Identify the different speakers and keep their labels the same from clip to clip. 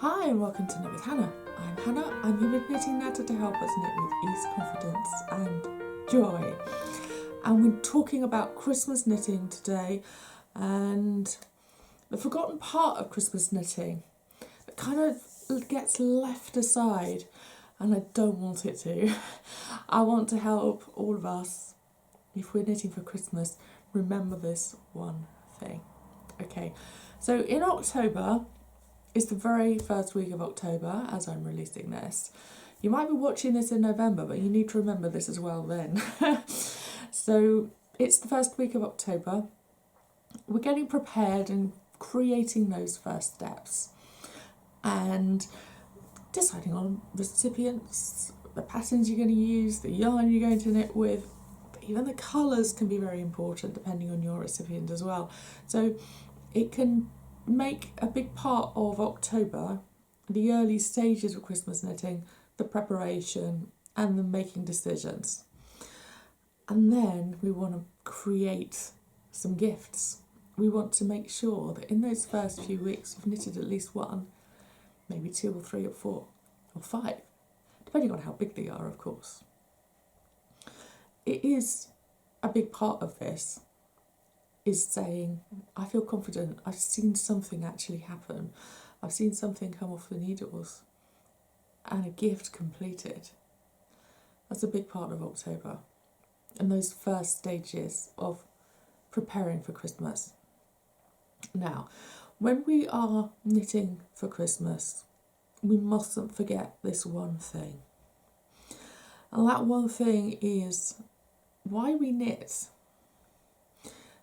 Speaker 1: Hi and welcome to Knit with Hannah. I'm Hannah, I'm your knitting natter to help us knit with ease, confidence and joy. And we're talking about Christmas knitting today and the forgotten part of Christmas knitting that kind of gets left aside, and I don't want it to. I want to help all of us, if we're knitting for Christmas, remember this one thing. Okay, so in October, it's the very first week of October as I'm releasing this. You might be watching this in November, but you need to remember this as well then. So it's the first week of October. We're getting prepared and creating those first steps and deciding on recipients, the patterns you're going to use, the yarn you're going to knit with. Even the colours can be very important depending on your recipient as well. So it can make a big part of October, the early stages of Christmas knitting, the preparation and the making decisions. And then we want to create some gifts. We want to make sure that in those first few weeks you've knitted at least one, maybe two or three or four or five, depending on how big they are, of course. It is a big part of this is saying, I feel confident, I've seen something actually happen, I've seen something come off the needles and a gift completed. That's a big part of October and those first stages of preparing for Christmas. Now, when we are knitting for Christmas, we mustn't forget this one thing. And that one thing is why we knit.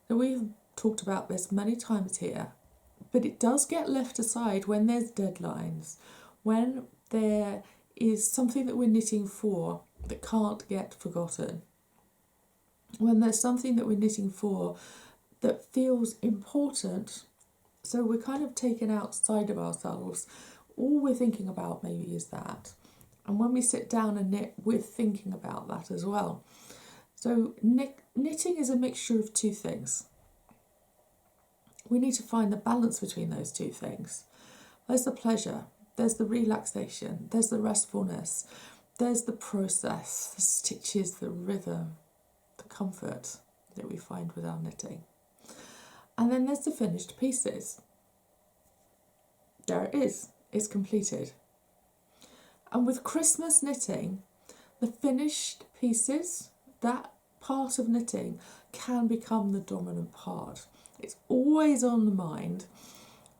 Speaker 1: Now, we've talked about this many times here, but it does get left aside when there's deadlines, when there is something that we're knitting for that can't get forgotten, when there's something that we're knitting for that feels important, so we're kind of taken outside of ourselves. All we're thinking about maybe is that. And when we sit down and knit, we're thinking about that as well. So knitting is a mixture of two things. We need to find the balance between those two things. There's the pleasure, there's the relaxation, there's the restfulness, there's the process, the stitches, the rhythm, the comfort that we find with our knitting. And then there's the finished pieces. There it is, it's completed. And with Christmas knitting, the finished pieces, that part of knitting can become the dominant part. It's always on the mind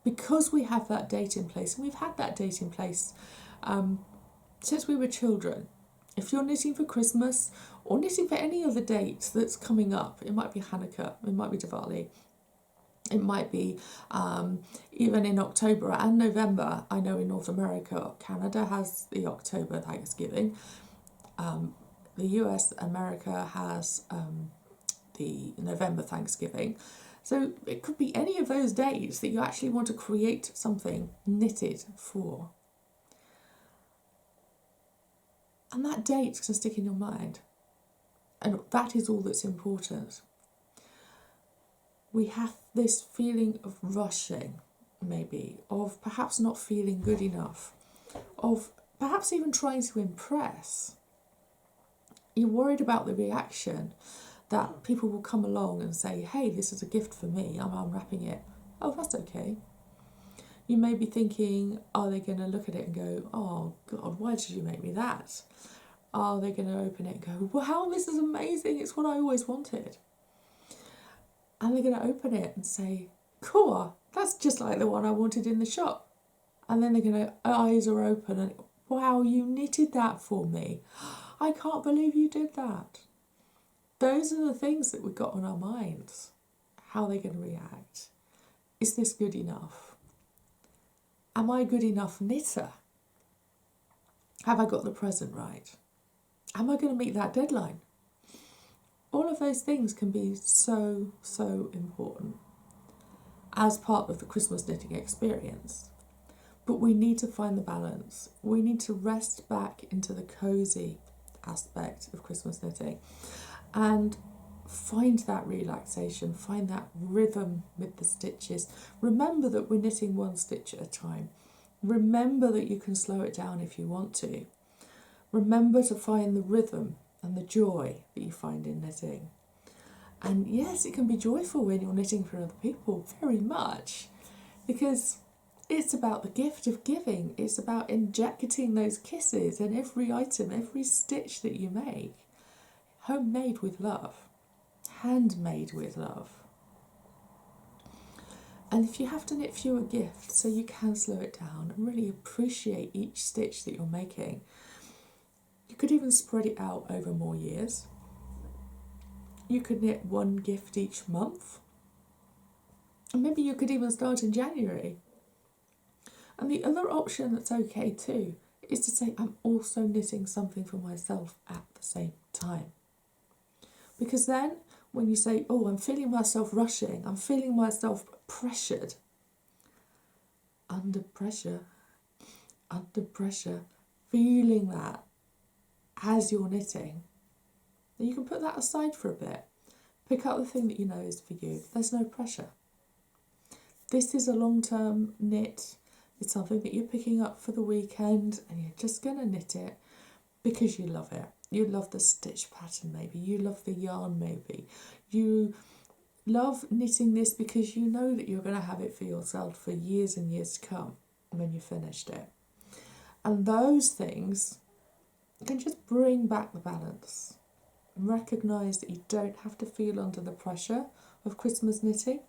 Speaker 1: because we have that date in place, and we've had that date in place since we were children. If you're knitting for Christmas or knitting for any other date that's coming up, it might be Hanukkah, it might be Diwali, it might be even in October and November. I know in North America, Canada has the October Thanksgiving. The US, America has the November Thanksgiving. So it could be any of those days that you actually want to create something knitted for. And that date can stick in your mind. And that is all that's important. We have this feeling of rushing, maybe, of perhaps not feeling good enough, of perhaps even trying to impress. You're worried about the reaction, that people will come along and say, hey, this is a gift for me, I'm unwrapping it. Oh, that's okay. You may be thinking, are they going to look at it and go, oh God, why did you make me that? Are they going to open it and go, wow, this is amazing, it's what I always wanted? And they're going to open it and say, cool, that's just like the one I wanted in the shop. And then they're going to, eyes are open and, wow, you knitted that for me. I can't believe you did that. Those are the things that we've got on our minds. How are they going to react? Is this good enough? Am I a good enough knitter? Have I got the present right? Am I going to meet that deadline? All of those things can be so, so important as part of the Christmas knitting experience. But we need to find the balance. We need to rest back into the cosy aspect of Christmas knitting and find that relaxation, find that rhythm with the stitches. Remember that we're knitting one stitch at a time. Remember that you can slow it down if you want to. Remember to find the rhythm and the joy that you find in knitting. And yes, it can be joyful when you're knitting for other people, very much, because it's about the gift of giving. It's about injecting those kisses in every item, every stitch that you make. Homemade with love, handmade with love. And if you have to knit fewer gifts so you can slow it down and really appreciate each stitch that you're making, you could even spread it out over more years. You could knit one gift each month. And maybe you could even start in January. And the other option that's okay too is to say, I'm also knitting something for myself at the same time. Because then when you say, oh, I'm feeling myself rushing, I'm feeling myself pressured, under pressure, feeling that as you're knitting, then you can put that aside for a bit. Pick up the thing that you know is for you. There's no pressure. This is a long-term knit. It's something that you're picking up for the weekend and you're just going to knit it because you love it. You love the stitch pattern maybe. You love the yarn maybe. You love knitting this because you know that you're going to have it for yourself for years and years to come when you've finished it. And those things can just bring back the balance. And recognise that you don't have to feel under the pressure of Christmas knitting,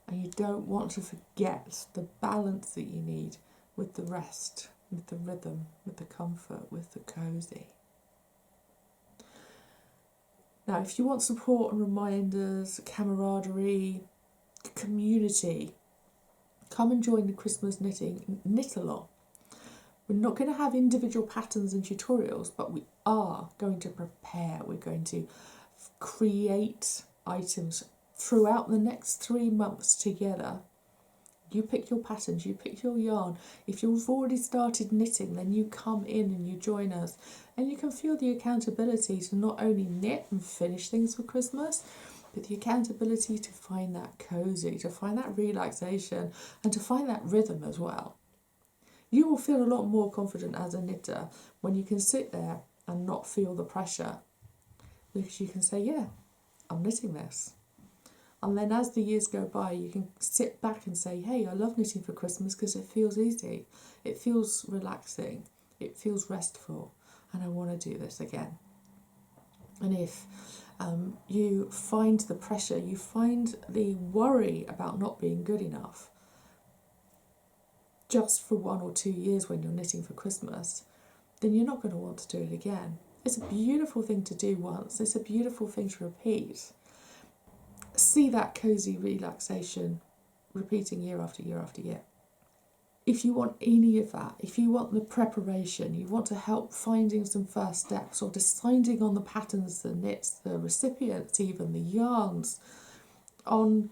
Speaker 1: and you don't want to forget the balance that you need with the rest, with the rhythm, with the comfort, with the cosy. Now, if you want support and reminders, camaraderie, community, come and join the Christmas knitting knit-along. We're not going to have individual patterns and tutorials, but we are going to prepare. We're going to create items throughout the next 3 months together. You pick your patterns, you pick your yarn. If you've already started knitting, then you come in and you join us. And you can feel the accountability to not only knit and finish things for Christmas, but the accountability to find that cosy, to find that relaxation, and to find that rhythm as well. You will feel a lot more confident as a knitter when you can sit there and not feel the pressure, because you can say, yeah, I'm knitting this. And then as the years go by, you can sit back and say, hey, I love knitting for Christmas because it feels easy, it feels relaxing, it feels restful, and I want to do this again. And if you find the pressure, you find the worry about not being good enough, just for 1 or 2 years when you're knitting for Christmas, then you're not going to want to do it again. It's a beautiful thing to do once. It's a beautiful thing to repeat. See that cosy relaxation repeating year after year after year. If you want any of that, if you want the preparation, you want to help finding some first steps or deciding on the patterns, the knits, the recipients, even the yarns, on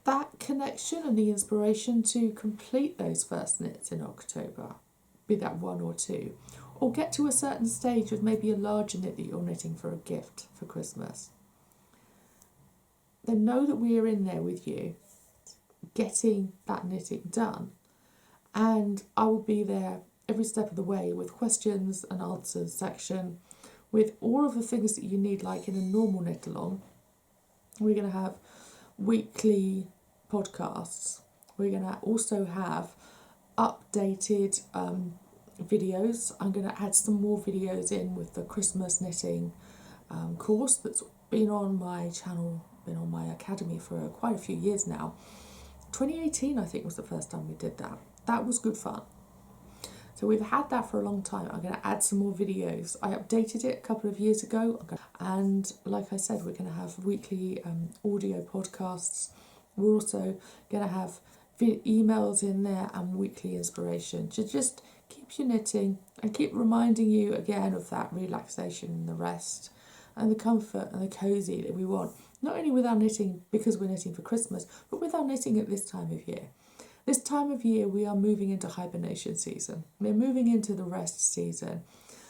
Speaker 1: that connection and the inspiration to complete those first knits in October, be that 1 or 2, or get to a certain stage with maybe a larger knit that you're knitting for a gift for Christmas, then know that we are in there with you, getting that knitting done. And I will be there every step of the way with questions and answers section, with all of the things that you need, like in a normal knit along. We're going to have weekly podcasts. We're going to also have updated videos. I'm going to add some more videos in with the Christmas knitting course that's been on my channel, been on my academy for quite a few years now. 2018 I think was the first time we did that. That was good fun. So we've had that for a long time. I'm going to add some more videos. I updated it a couple of years ago, and like I said, we're going to have weekly audio podcasts. We're also going to have emails in there and weekly inspiration to just keep you knitting and keep reminding you again of that relaxation and the rest and the comfort and the cosy that we want, not only with our knitting because we're knitting for Christmas, but with our knitting at this time of year. This time of year we are moving into hibernation season. We're moving into the rest season,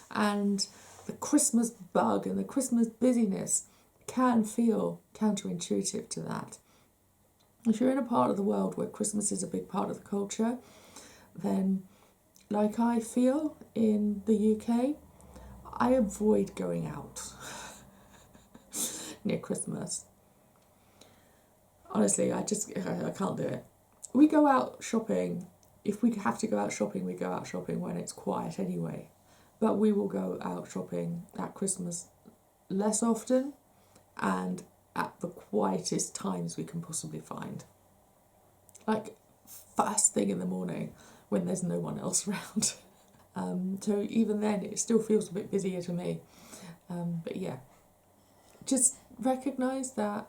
Speaker 1: and the Christmas bug and the Christmas busyness can feel counterintuitive to that. If you're in a part of the world where Christmas is a big part of the culture, then, like I feel in the UK, I avoid going out near Christmas. Honestly, I can't do it. We go out shopping. If we have to go out shopping, we go out shopping when it's quiet anyway. But we will go out shopping at Christmas less often and at the quietest times we can possibly find. Like first thing in the morning when there's no one else around. So even then it still feels a bit busier to me. But yeah, just recognise that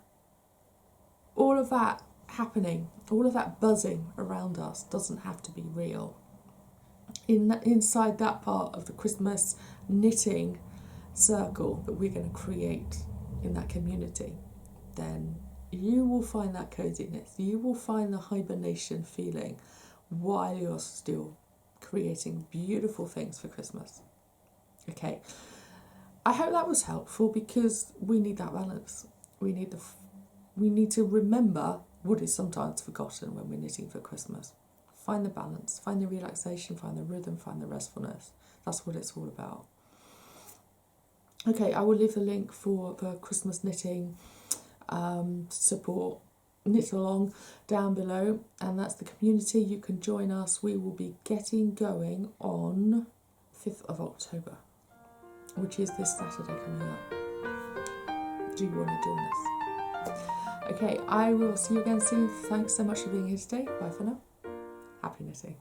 Speaker 1: all of that happening, all of that buzzing around us doesn't have to be real. Inside that part of the Christmas knitting circle that we're going to create in that community, then you will find that coziness, you will find the hibernation feeling while you're still creating beautiful things for Christmas. Okay, I hope that was helpful because we need that balance. We need to remember what is sometimes forgotten when we're knitting for Christmas. Find the balance, find the relaxation, find the rhythm, find the restfulness. That's what it's all about. Okay, I will leave the link for the Christmas knitting support knit along down below, and that's the community. You can join us. We will be getting going on 5th of October, which is this Saturday coming up. Do you want to join us? Okay, I will see you again soon. Thanks so much for being here today. Bye for now. Happy knitting.